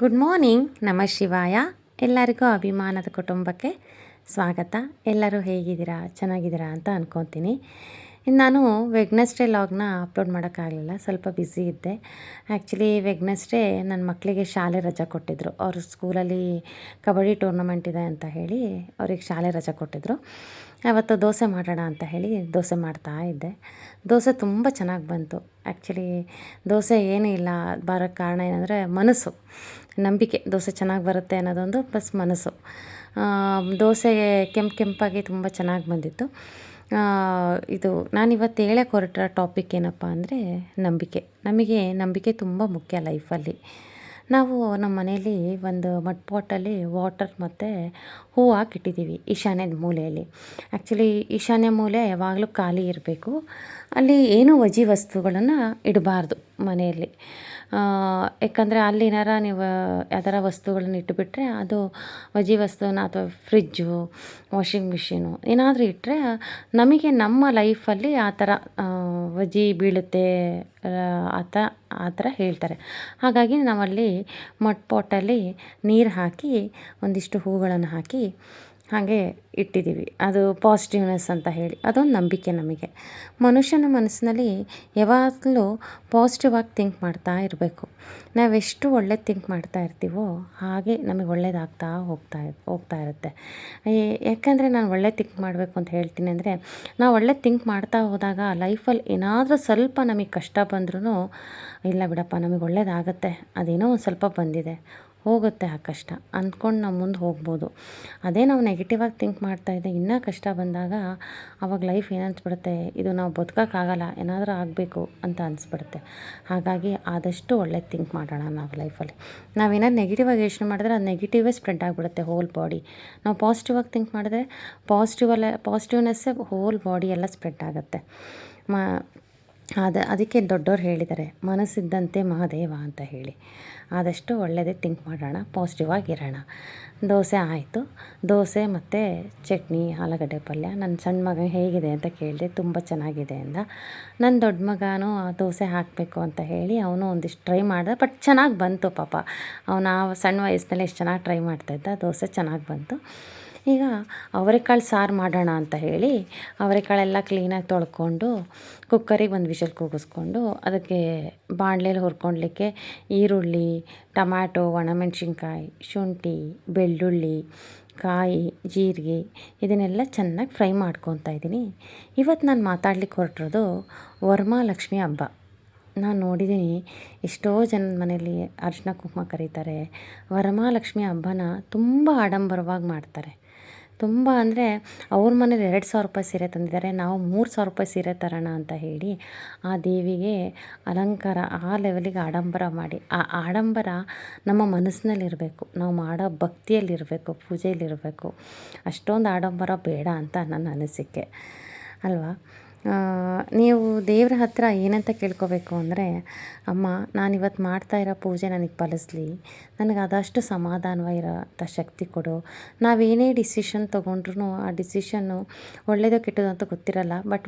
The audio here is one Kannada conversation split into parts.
ಗುಡ್ ಮಾರ್ನಿಂಗ್, ನಮಃ ಶಿವಾಯ. ಎಲ್ಲರಿಗೂ ಅಭಿಮಾನದ ಕುಟುಂಬಕ್ಕೆ ಸ್ವಾಗತ. ಎಲ್ಲರೂ ಹೇಗಿದ್ದೀರಾ, ಚೆನ್ನಾಗಿದ್ದೀರಾ ಅಂತ ಅಂದ್ಕೊತೀನಿ. ಇನ್ನು ನಾನು ವೆಡ್ನೆಸ್ಡೇ ಲಾಗ್ನ ಅಪ್ಲೋಡ್ ಮಾಡೋಕ್ಕಾಗಲಿಲ್ಲ, ಸ್ವಲ್ಪ ಬ್ಯುಸಿ ಇದ್ದೆ. ಆ್ಯಕ್ಚುಲಿ ವೆಡ್ನೆಸ್ಡೇ ನನ್ನ ಮಕ್ಕಳಿಗೆ ಶಾಲೆ ರಜೆ ಕೊಟ್ಟಿದ್ದರು. ಅವರು ಸ್ಕೂಲಲ್ಲಿ ಕಬಡ್ಡಿ ಟೂರ್ನಮೆಂಟ್ ಇದೆ ಅಂತ ಹೇಳಿ ಅವ್ರಿಗೆ ಶಾಲೆ ರಜೆ ಕೊಟ್ಟಿದ್ದರು. ಅವತ್ತು ದೋಸೆ ಮಾಡೋಣ ಅಂತ ಹೇಳಿ ದೋಸೆ ಮಾಡ್ತಾ ಇದ್ದೆ. ದೋಸೆ ತುಂಬ ಚೆನ್ನಾಗಿ ಬಂತು. ಆ್ಯಕ್ಚುಲಿ ದೋಸೆ ಏನೂ ಇಲ್ಲ, ಬರೋಕ್ಕೆ ಕಾರಣ ಏನಂದರೆ ಮನಸ್ಸು, ನಂಬಿಕೆ. ದೋಸೆ ಚೆನ್ನಾಗಿ ಬರುತ್ತೆ ಅನ್ನೋದೊಂದು ಪ್ಲಸ್ ಮನಸ್ಸು. ದೋಸೆ ಕೆಂಪಾಗಿ ತುಂಬ ಚೆನ್ನಾಗಿ ಬಂದಿತ್ತು. ಇದು ನಾನಿವತ್ತು ಹೇಳಕ್ಕೆ ಹೊರಟಿರೋ ಟಾಪಿಕ್ ಏನಪ್ಪ ಅಂದರೆ ನಂಬಿಕೆ. ನಮಗೆ ನಂಬಿಕೆ ತುಂಬ ಮುಖ್ಯ ಲೈಫಲ್ಲಿ. ನಾವು ನಮ್ಮ ಮನೆಯಲ್ಲಿ ಒಂದು ಮಡ್ ಪಾಟಲ್ಲಿ ವಾಟರ್ ಮತ್ತು ಹೂವು ಹಾಕಿಟ್ಟಿದ್ದೀವಿ ಈಶಾನ್ಯದ ಮೂಲೆಯಲ್ಲಿ. ಆ್ಯಕ್ಚುಲಿ ಈಶಾನ್ಯ ಮೂಲೆ ಯಾವಾಗಲೂ ಖಾಲಿ ಇರಬೇಕು. ಅಲ್ಲಿ ಏನೂ ವಜಿ ವಸ್ತುಗಳನ್ನು ಇಡಬಾರ್ದು ಮನೆಯಲ್ಲಿ. ಯಾಕಂದರೆ ಅಲ್ಲಿ ಏನಾರ ನೀವು ಯಾವ್ದಾರ ವಸ್ತುಗಳನ್ನ ಇಟ್ಟುಬಿಟ್ರೆ ಅದು ವಜಿ ವಸ್ತುನ ಅಥವಾ ಫ್ರಿಜ್ಜು, ವಾಷಿಂಗ್ ಮಿಷಿನು ಏನಾದರೂ ಇಟ್ಟರೆ ನಮಗೆ ನಮ್ಮ ಲೈಫಲ್ಲಿ ಆ ಥರ ವಜಿ ಬೀಳುತ್ತೆ ಆ ಥರ ಹೇಳ್ತಾರೆ. ಹಾಗಾಗಿ ನಾವಲ್ಲಿ ಮಡ್ ಪಾಟಲ್ಲಿ ನೀರು ಹಾಕಿ ಒಂದಿಷ್ಟು ಹೂಗಳನ್ನು ಹಾಕಿ ಹಾಗೆ ಇಟ್ಟಿದ್ದೀವಿ. ಅದು ಪಾಸಿಟಿವ್ನೆಸ್ ಅಂತ ಹೇಳಿ ಅದೊಂದು ನಂಬಿಕೆ ನಮಗೆ. ಮನುಷ್ಯನ ಮನಸ್ಸಿನಲ್ಲಿ ಯಾವಾಗಲೂ ಪಾಸಿಟಿವ್ ಆಗಿ ಥಿಂಕ್ ಮಾಡ್ತಾ ಇರಬೇಕು. ನಾವೆಷ್ಟು ಒಳ್ಳೆ ಥಿಂಕ್ ಮಾಡ್ತಾ ಇರ್ತೀವೋ ಹಾಗೆ ನಮಗೆ ಒಳ್ಳೇದಾಗ್ತಾ ಹೋಗ್ತಾ ಇರುತ್ತೆ. ಯಾಕಂದರೆ ನಾನು ಒಳ್ಳೆ ಥಿಂಕ್ ಮಾಡಬೇಕು ಅಂತ ಹೇಳ್ತೀನಿ ಅಂದರೆ, ನಾವು ಒಳ್ಳೆ ಥಿಂಕ್ ಮಾಡ್ತಾ ಹೋದಾಗ ಲೈಫಲ್ಲಿ ಏನಾದರೂ ಸ್ವಲ್ಪ ನಮಗೆ ಕಷ್ಟ ಬಂದ್ರೂ, ಇಲ್ಲ ಬಿಡಪ್ಪ ನಮಗೆ ಒಳ್ಳೇದಾಗತ್ತೆ, ಅದೇನೋ ಒಂದು ಸ್ವಲ್ಪ ಬಂದಿದೆ, ಹೋಗುತ್ತೆ ಆ ಕಷ್ಟ ಅಂದ್ಕೊಂಡು ನಾವು ಮುಂದೆ ಹೋಗ್ಬೋದು. ಅದೇ ನಾವು ನೆಗೆಟಿವ್ ಆಗಿ ಥಿಂಕ್ ಮಾಡ್ತಾಯಿದ್ದೆ ಇನ್ನೂ ಕಷ್ಟ ಬಂದಾಗ ಆವಾಗ ಲೈಫ್ ಏನು ಅನಿಸ್ಬಿಡುತ್ತೆ, ಇದು ನಾವು ಬದುಕೋಕ್ಕಾಗಲ್ಲ, ಏನಾದರೂ ಆಗಬೇಕು ಅಂತ ಅನಿಸ್ಬಿಡುತ್ತೆ. ಹಾಗಾಗಿ ಆದಷ್ಟು ಒಳ್ಳೆ ಥಿಂಕ್ ಮಾಡೋಣ ನಾವು ಲೈಫಲ್ಲಿ. ನಾವೇನಾದ್ರು ನೆಗೆಟಿವ್ ಆಗಿ ಯೋಚನೆ ಮಾಡಿದ್ರೆ ಅದು ನೆಗೆಟಿವೇ ಸ್ಪ್ರೆಡ್ ಆಗಿಬಿಡುತ್ತೆ ಹೋಲ್ ಬಾಡಿ. ನಾವು ಪಾಸಿಟಿವ್ ಆಗಿ ಥಿಂಕ್ ಮಾಡಿದ್ರೆ ಪಾಸಿಟಿವ್ನೆಸ್ಸೇ ಹೋಲ್ ಬಾಡಿ ಎಲ್ಲ ಸ್ಪ್ರೆಡ್ ಆಗುತ್ತೆ. ಅದಕ್ಕೆ ದೊಡ್ಡವ್ರು ಹೇಳಿದ್ದಾರೆ, ಮನಸ್ಸಿದ್ದಂತೆ ಮಹಾದೇವ ಅಂತ ಹೇಳಿ. ಆದಷ್ಟು ಒಳ್ಳೆಯದೇ ಥಿಂಕ್ ಮಾಡೋಣ, ಪಾಸಿಟಿವ್ ಆಗಿರೋಣ. ದೋಸೆ ಆಯಿತು. ದೋಸೆ ಮತ್ತು ಚಟ್ನಿ, ಆಲೂಗಡ್ಡೆ ಪಲ್ಯ. ನನ್ನ ಸಣ್ಣ ಮಗ ಹೇಗಿದೆ ಅಂತ ಕೇಳಿದೆ, ತುಂಬ ಚೆನ್ನಾಗಿದೆ ಅಂದ. ನನ್ನ ದೊಡ್ಡ ಮಗನೂ ದೋಸೆ ಹಾಕಬೇಕು ಅಂತ ಹೇಳಿ ಅವನು ಒಂದಿಷ್ಟು ಟ್ರೈ ಮಾಡಿದ, ಬಟ್ ಚೆನ್ನಾಗಿ ಬಂತು ಪಾಪ. ಅವನು ಆ ಸಣ್ಣ ವಯಸ್ಸಿನಲ್ಲಿ ಎಷ್ಟು ಚೆನ್ನಾಗಿ ಟ್ರೈ ಮಾಡ್ತಾಯಿದ್ದ. ದೋಸೆ ಚೆನ್ನಾಗಿ ಬಂತು. ಈಗ ಅವರೆಕಾಳು ಸಾರು ಮಾಡೋಣ ಅಂತ ಹೇಳಿ ಅವರೆಕಾಳೆಲ್ಲ ಕ್ಲೀನಾಗಿ ತೊಳ್ಕೊಂಡು ಕುಕ್ಕರಿಗೆ ಒಂದು ವಿಷಲ್ ಕೂಗಿಸ್ಕೊಂಡು ಅದಕ್ಕೆ ಬಾಣಲೆಯಲ್ಲಿ ಹುರ್ಕೊಳ್ಲಿಕ್ಕೆ ಈರುಳ್ಳಿ, ಟೊಮ್ಯಾಟೊ, ಒಣಮೆಣ್ಸಿನ್ಕಾಯಿ, ಶುಂಠಿ, ಬೆಳ್ಳುಳ್ಳಿ, ಕಾಯಿ, ಜೀರಿಗೆ ಇದನ್ನೆಲ್ಲ ಚೆನ್ನಾಗಿ ಫ್ರೈ ಮಾಡ್ಕೊತಾ ಇದ್ದೀನಿ. ಇವತ್ತು ನಾನು ಮಾತಾಡ್ಲಿಕ್ಕೆ ಹೊರಟಿರೋದು ವರಮಹಾಲಕ್ಷ್ಮಿ ಹಬ್ಬ. ನಾನು ನೋಡಿದ್ದೀನಿ ಎಷ್ಟೋ ಜನದ ಮನೆಯಲ್ಲಿ ಅರಿಶಿನ ಕುಂಕುಮ ಕರೀತಾರೆ. ವರಮಹಾಲಕ್ಷ್ಮಿ ಹಬ್ಬನ ತುಂಬ ಆಡಂಬರವಾಗಿ ಮಾಡ್ತಾರೆ. ತುಂಬ ಅಂದರೆ ಅವ್ರ ಮನೇಲಿ 2,000 ರೂಪಾಯಿ ಸೀರೆ ತಂದಿದ್ದಾರೆ, ನಾವು 3,000 ರೂಪಾಯಿ ಸೀರೆ ತರೋಣ ಅಂತ ಹೇಳಿ ಆ ದೇವಿಗೆ ಅಲಂಕಾರ ಆ ಲೆವೆಲಿಗೆ ಆಡಂಬರ ಮಾಡಿ, ಆ ಆಡಂಬರ ನಮ್ಮ ಮನಸ್ಸಿನಲ್ಲಿರಬೇಕು, ನಾವು ಮಾಡೋ ಭಕ್ತಿಯಲ್ಲಿರಬೇಕು, ಪೂಜೆಯಲ್ಲಿರಬೇಕು. ಅಷ್ಟೊಂದು ಆಡಂಬರ ಬೇಡ ಅಂತ ನನ್ನ ಅನಿಸಿಕೆ ಅಲ್ವಾ. ನೀವು ದೇವ್ರ ಹತ್ರ ಏನಂತ ಕೇಳ್ಕೋಬೇಕು ಅಂದರೆ, ಅಮ್ಮ ನಾನಿವತ್ತು ಮಾಡ್ತಾಯಿರೋ ಪೂಜೆ ನನಗೆ ಫಲಿಸ್ಲಿ, ನನಗೆ ಆದಷ್ಟು ಸಮಾಧಾನವಾಗಿರೋಂಥ ಶಕ್ತಿ ಕೊಡು. ನಾವೇನೇ ಡಿಸಿಷನ್ ತೊಗೊಂಡ್ರೂ ಆ ಡಿಸಿಷನ್ನು ಒಳ್ಳೆಯದೋ ಕೆಟ್ಟದೋ ಅಂತ ಗೊತ್ತಿರಲ್ಲ, ಬಟ್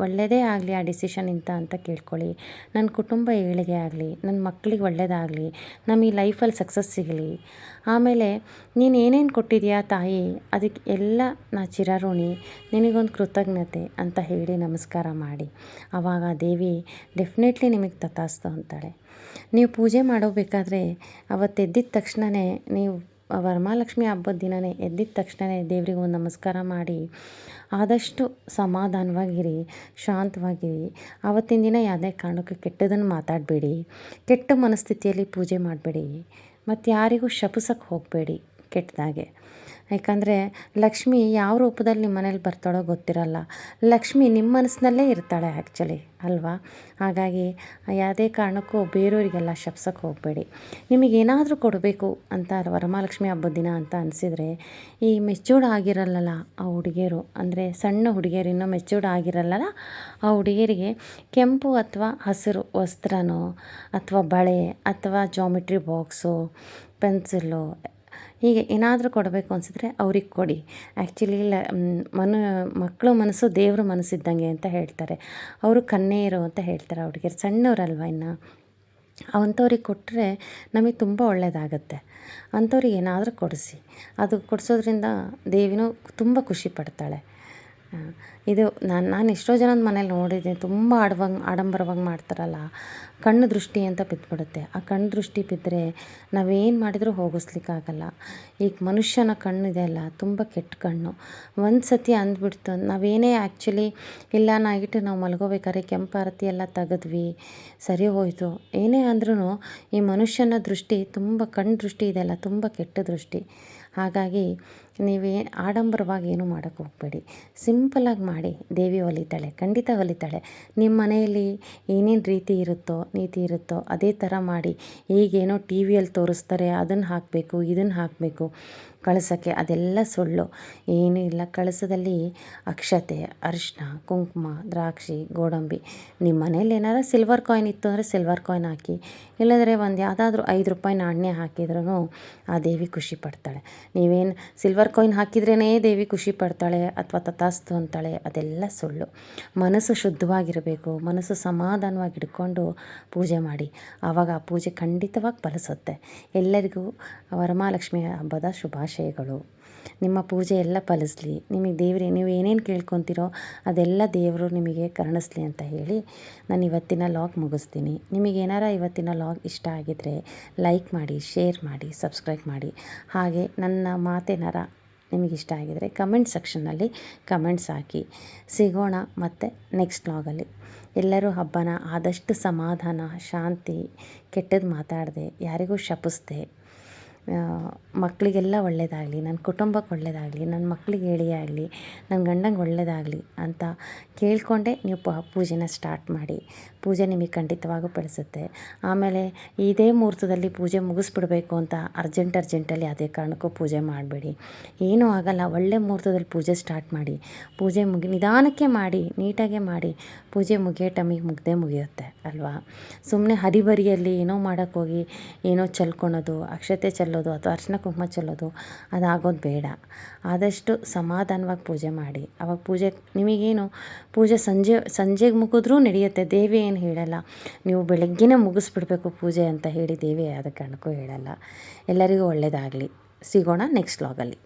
ಒಳ್ಳೆಯದೇ ಆಗಲಿ ಆ ಡಿಸಿಷನಿಂದ ಅಂತ ಕೇಳ್ಕೊಳ್ಳಿ. ನನ್ನ ಕುಟುಂಬ ಏಳಿಗೆ ಆಗಲಿ, ನನ್ನ ಮಕ್ಕಳಿಗೆ ಒಳ್ಳೆಯದಾಗಲಿ, ನಮಗೆ ಲೈಫಲ್ಲಿ ಸಕ್ಸಸ್ ಸಿಗಲಿ. ಆಮೇಲೆ ನೀನು ಏನೇನು ಕೊಟ್ಟಿದೆಯಾ ತಾಯಿ, ಅದಕ್ಕೆ ಎಲ್ಲ ನಾ ಚಿರಋಣಿ, ನಿನಗೊಂದು ಕೃತಜ್ಞತೆ ಅಂತ ಹೇಳಿ ನಮಸ್ಕಾರ ಮಾಡಿ. ಆವಾಗ ದೇವಿ ಡೆಫಿನೆಟ್ಲಿ ನಿಮಗೆ ತಥಾಸ್ತು ಅಂತಾಳೆ. ನೀವು ಪೂಜೆ ಮಾಡೋಬೇಕಾದ್ರೆ ಅವತ್ತು ಎದ್ದಿದ ತಕ್ಷಣವೇ, ನೀವು ವರಮಹಾಲಕ್ಷ್ಮಿ ಹಬ್ಬದ ದಿನವೇ ಎದ್ದಿದ ತಕ್ಷಣವೇ ದೇವರಿಗೆ ಒಂದು ನಮಸ್ಕಾರ ಮಾಡಿ ಆದಷ್ಟು ಸಮಾಧಾನವಾಗಿರಿ, ಶಾಂತವಾಗಿರಿ. ಆವತ್ತಿನ ದಿನ ಯಾವುದೇ ಕಾರಣಕ್ಕೂ ಕೆಟ್ಟದನ್ನು ಮಾತಾಡಬೇಡಿ, ಕೆಟ್ಟ ಮನಸ್ಥಿತಿಯಲ್ಲಿ ಪೂಜೆ ಮಾಡಬೇಡಿ, ಮತ್ತು ಯಾರಿಗೂ ಶಪಿಸೋಕ್ಕೆ ಹೋಗಬೇಡಿ ಕೆಟ್ಟದಾಗೆ. ಯಾಕಂದರೆ ಲಕ್ಷ್ಮಿ ಯಾವ ರೂಪದಲ್ಲಿ ನಿಮ್ಮ ಮನೇಲಿ ಬರ್ತಾಳೋ ಗೊತ್ತಿರಲ್ಲ. ಲಕ್ಷ್ಮಿ ನಿಮ್ಮ ಮನಸ್ಸಿನಲ್ಲೇ ಇರ್ತಾಳೆ ಆ್ಯಕ್ಚುಲಿ ಅಲ್ವಾ. ಹಾಗಾಗಿ ಯಾವುದೇ ಕಾರಣಕ್ಕೂ ಬೇರೆಯವರಿಗೆಲ್ಲ ಶಪ್ಸೋಕ್ಕೆ ಹೋಗಬೇಡಿ. ನಿಮಗೇನಾದರೂ ಕೊಡಬೇಕು ಅಂತ ವರಮಹಾಲಕ್ಷ್ಮಿ ಹಬ್ಬದ ದಿನ ಅಂತ ಅನಿಸಿದರೆ, ಈ ಮೆಚೂರ್ಡ್ ಆಗಿರಲ್ಲ ಆ ಹುಡುಗಿಯರು, ಅಂದರೆ ಸಣ್ಣ ಹುಡುಗಿಯರು ಇನ್ನೂ ಮೆಚೂರ್ಡ್ ಆಗಿರಲ್ಲ ಆ ಹುಡುಗಿಯರಿಗೆ ಕೆಂಪು ಅಥವಾ ಹಸಿರು ವಸ್ತ್ರನೋ ಅಥವಾ ಬಳೆ ಅಥವಾ ಜಾಮಿಟ್ರಿ ಬಾಕ್ಸು, ಪೆನ್ಸಿಲ್ಲು, ಹೀಗೆ ಏನಾದರೂ ಕೊಡಬೇಕು ಅನಿಸಿದ್ರೆ ಅವ್ರಿಗೆ ಕೊಡಿ. ಆ್ಯಕ್ಚುಲಿ ಮಕ್ಕಳು ಮನಸ್ಸು ದೇವ್ರ ಮನಸ್ಸಿದ್ದಂಗೆ ಅಂತ ಹೇಳ್ತಾರೆ. ಅವರು ಕನ್ಯೆಯರು ಅಂತ ಹೇಳ್ತಾರೆ. ಹುಡುಗಿಯರು ಸಣ್ಣವರಲ್ವ ಇನ್ನು. ಅಂಥವ್ರಿಗೆ ಕೊಟ್ಟರೆ ನಮಗೆ ತುಂಬ ಒಳ್ಳೆಯದಾಗತ್ತೆ. ಅಂಥವ್ರಿಗೆ ಏನಾದರೂ ಕೊಡಿಸಿ. ಅದು ಕೊಡಿಸೋದ್ರಿಂದ ದೇವಿನೂ ತುಂಬ ಖುಷಿ ಪಡ್ತಾಳೆ. ಇದು ನಾನು ಎಷ್ಟೋ ಜನದ ಮನೇಲಿ ನೋಡಿದ್ದೀನಿ. ತುಂಬ ಆಡಂಬರವಾಗಿ ಮಾಡ್ತಾರಲ್ಲ, ಕಣ್ಣು ದೃಷ್ಟಿ ಅಂತ ಬಿದ್ದುಬಿಡುತ್ತೆ. ಆ ಕಣ್ಣು ದೃಷ್ಟಿ ಬಿದ್ದರೆ ನಾವೇನು ಮಾಡಿದರೂ ಹೋಗಿಸ್ಲಿಕ್ಕಾಗಲ್ಲ. ಈಗ ಮನುಷ್ಯನ ಕಣ್ಣಿದೆ ಅಲ್ಲ, ತುಂಬ ಕೆಟ್ಟ ಕಣ್ಣು. ಒಂದು ಸತಿ ಅಂದ್ಬಿಡ್ತು, ನಾವೇನೇ ಆ್ಯಕ್ಚುಲಿ ಇಲ್ಲ ನೈಟ್ ನಾವು ಮಲ್ಗೋಬೇಕಾದ್ರೆ ಕೆಂಪಾರತಿ ಎಲ್ಲ ತೆಗೆದ್ವಿ, ಸರಿ ಹೋಯಿತು. ಏನೇ ಅಂದ್ರೂ ಈ ಮನುಷ್ಯನ ದೃಷ್ಟಿ ತುಂಬ ಕಣ್ಣು ದೃಷ್ಟಿ ಇದೆಯಲ್ಲ, ತುಂಬ ಕೆಟ್ಟ ದೃಷ್ಟಿ. ಹಾಗಾಗಿ ನೀವೇ ಆಡಂಬರವಾಗಿ ಏನೂ ಮಾಡೋಕ್ಕೆ ಹೋಗಬೇಡಿ. ಸಿಂಪಲಾಗಿ ಮಾಡಿ, ದೇವಿ ಒಲಿತಾಳೆ, ಖಂಡಿತ ಒಲಿತಾಳೆ. ನಿಮ್ಮ ಮನೆಯಲ್ಲಿ ಏನೇನು ರೀತಿ ಇರುತ್ತೋ, ನೀತಿ ಇರುತ್ತೋ ಅದೇ ಥರ ಮಾಡಿ. ಈಗೇನೋ ಟಿ ವಿಯಲ್ಲಿ ತೋರಿಸ್ತಾರೆ, ಅದನ್ನು ಹಾಕಬೇಕು, ಇದನ್ನು ಹಾಕಬೇಕು ಕಳಸಕ್ಕೆ, ಅದೆಲ್ಲ ಸುಳ್ಳು. ಏನೂ ಇಲ್ಲ. ಕಳಸದಲ್ಲಿ ಅಕ್ಷತೆ, ಅರಿಶಿನ, ಕುಂಕುಮ, ದ್ರಾಕ್ಷಿ, ಗೋಡಂಬಿ. ನಿಮ್ಮ ಮನೇಲಿ ಏನಾದ್ರು ಸಿಲ್ವರ್ ಕಾಯಿನ್ ಇತ್ತು ಅಂದರೆ ಸಿಲ್ವರ್ ಕಾಯಿನ್ ಹಾಕಿ, ಇಲ್ಲಂದರೆ ಒಂದು ಯಾವುದಾದ್ರೂ ₹5 ನಾಣ್ಯ ಹಾಕಿದ್ರೂ ಆ ದೇವಿ ಖುಷಿ ಪಡ್ತಾಳೆ. ನೀವೇನು ಸಿಲ್ವರ್ ಕಾಯಿನ್ ಹಾಕಿದ್ರೇ ದೇವಿ ಖುಷಿ ಪಡ್ತಾಳೆ ಅಥವಾ ತಥಾಸ್ತು ಅಂತಾಳೆ, ಅದೆಲ್ಲ ಸುಳ್ಳು. ಮನಸ್ಸು ಶುದ್ಧವಾಗಿರಬೇಕು, ಮನಸ್ಸು ಸಮಾಧಾನವಾಗಿ ಇಟ್ಕೊಂಡು ಪೂಜೆ ಮಾಡಿ. ಆವಾಗ ಆ ಪೂಜೆ ಖಂಡಿತವಾಗಿ ಫಲಿಸುತ್ತೆ. ಎಲ್ಲರಿಗೂ ವರಮಹಾಲಕ್ಷ್ಮಿ ಹಬ್ಬದ ಶುಭಾಶಯಗಳು. ನಿಮ್ಮ ಪೂಜೆ ಎಲ್ಲ ಫಲಿಸಲಿ. ನಿಮಗೆ ನೀವು ಏನೇನು ಕೇಳ್ಕೊತೀರೋ ಅದೆಲ್ಲ ದೇವರು ನಿಮಗೆ ಕರುಣಿಸ್ಲಿ ಅಂತ ಹೇಳಿ ನಾನು ಇವತ್ತಿನ ಲಾಗ್ ಮುಗಿಸ್ತೀನಿ. ನಿಮಗೇನಾರ ಇವತ್ತಿನ ಲಾಗ್ ಇಷ್ಟ ಆಗಿದ್ದರೆ ಲೈಕ್ ಮಾಡಿ, ಶೇರ್ ಮಾಡಿ, ಸಬ್ಸ್ಕ್ರೈಬ್ ಮಾಡಿ. ಹಾಗೆ ನನ್ನ ಮಾತೇನಾರ ನಿಮಗಿಷ್ಟ ಆಗಿದರೆ ಕಮೆಂಟ್ ಸೆಕ್ಷನ್ನಲ್ಲಿ ಕಮೆಂಟ್ಸ್ ಹಾಕಿ. ಸಿಗೋಣ ಮತ್ತು ನೆಕ್ಸ್ಟ್ ಲಾಗಲ್ಲಿ. ಎಲ್ಲರೂ ಹಬ್ಬನ ಆದಷ್ಟು ಸಮಾಧಾನ, ಶಾಂತಿ, ಕೆಟ್ಟದ್ದು ಮಾತಾಡದೆ, ಯಾರಿಗೂ ಶಪಿಸದೆ, ಮಕ್ಕಳಿಗೆಲ್ಲ ಒಳ್ಳೆಯದಾಗಲಿ, ನನ್ನ ಕುಟುಂಬಕ್ಕೆ ಒಳ್ಳೆಯದಾಗಲಿ, ನನ್ನ ಮಕ್ಕಳಿಗೆ ಏಳಿಗೆ ಆಗಲಿ, ನನ್ನ ಗಂಡಂಗೆ ಒಳ್ಳೆಯದಾಗಲಿ ಅಂತ ಕೇಳಿಕೊಂಡೇ ನೀವು ಪೂಜೆನ ಸ್ಟಾರ್ಟ್ ಮಾಡಿ. ಪೂಜೆ ನಿಮಗೆ ಖಂಡಿತವಾಗೂ ಬೆಳೆಸುತ್ತೆ. ಆಮೇಲೆ ಇದೇ ಮುಹೂರ್ತದಲ್ಲಿ ಪೂಜೆ ಮುಗಿಸ್ಬಿಡ್ಬೇಕು ಅಂತ ಅರ್ಜೆಂಟಲ್ಲಿ ಯಾವುದೇ ಕಾರಣಕ್ಕೂ ಪೂಜೆ ಮಾಡಬೇಡಿ. ಏನೂ ಆಗಲ್ಲ. ಒಳ್ಳೆ ಮುಹೂರ್ತದಲ್ಲಿ ಪೂಜೆ ಸ್ಟಾರ್ಟ್ ಮಾಡಿ. ಪೂಜೆ ನಿಧಾನಕ್ಕೆ ಮಾಡಿ, ನೀಟಾಗೆ ಮಾಡಿ. ಪೂಜೆ ಮುಗಿಯೋ ಟೈಮಿಗೆ ಮುಗಿಯುತ್ತೆ ಅಲ್ವಾ? ಸುಮ್ಮನೆ ಹರಿಬರಿಯಲ್ಲಿ ಏನೋ ಮಾಡೋಕ್ಕೋಗಿ ಏನೋ ಚೆಲ್ಕೊಳೋದು, ಅಕ್ಷತೆ ಚೆಲ್ಲೋದು ಅಥವಾ ಅರಿಶಿನ ಕುಂಕುಮ ಚೆಲ್ಲೋದು ಅದಾಗೋದು ಬೇಡ. ಆದಷ್ಟು ಸಮಾಧಾನವಾಗಿ ಪೂಜೆ ಮಾಡಿ. ಆವಾಗ ಪೂಜೆ ನಿಮಗೇನು ಪೂಜೆ ಸಂಜೆಗೆ ಮುಗಿದ್ರೂ ನಡೆಯುತ್ತೆ. ದೇವಿ ಏನು ಹೇಳಲ್ಲ, ನೀವು ಬೆಳಗ್ಗೆನೇ ಮುಗಿಸ್ಬಿಡ್ಬೇಕು ಪೂಜೆ ಅಂತ ಹೇಳಿ ದೇವಿ ಯಾವುದೇ ಕಾರಣಕ್ಕೂ ಹೇಳಲ್ಲ. ಎಲ್ಲರಿಗೂ ಒಳ್ಳೆಯದಾಗಲಿ. ಸಿಗೋಣ ನೆಕ್ಸ್ಟ್ ವ್ಲಾಗಲ್ಲಿ.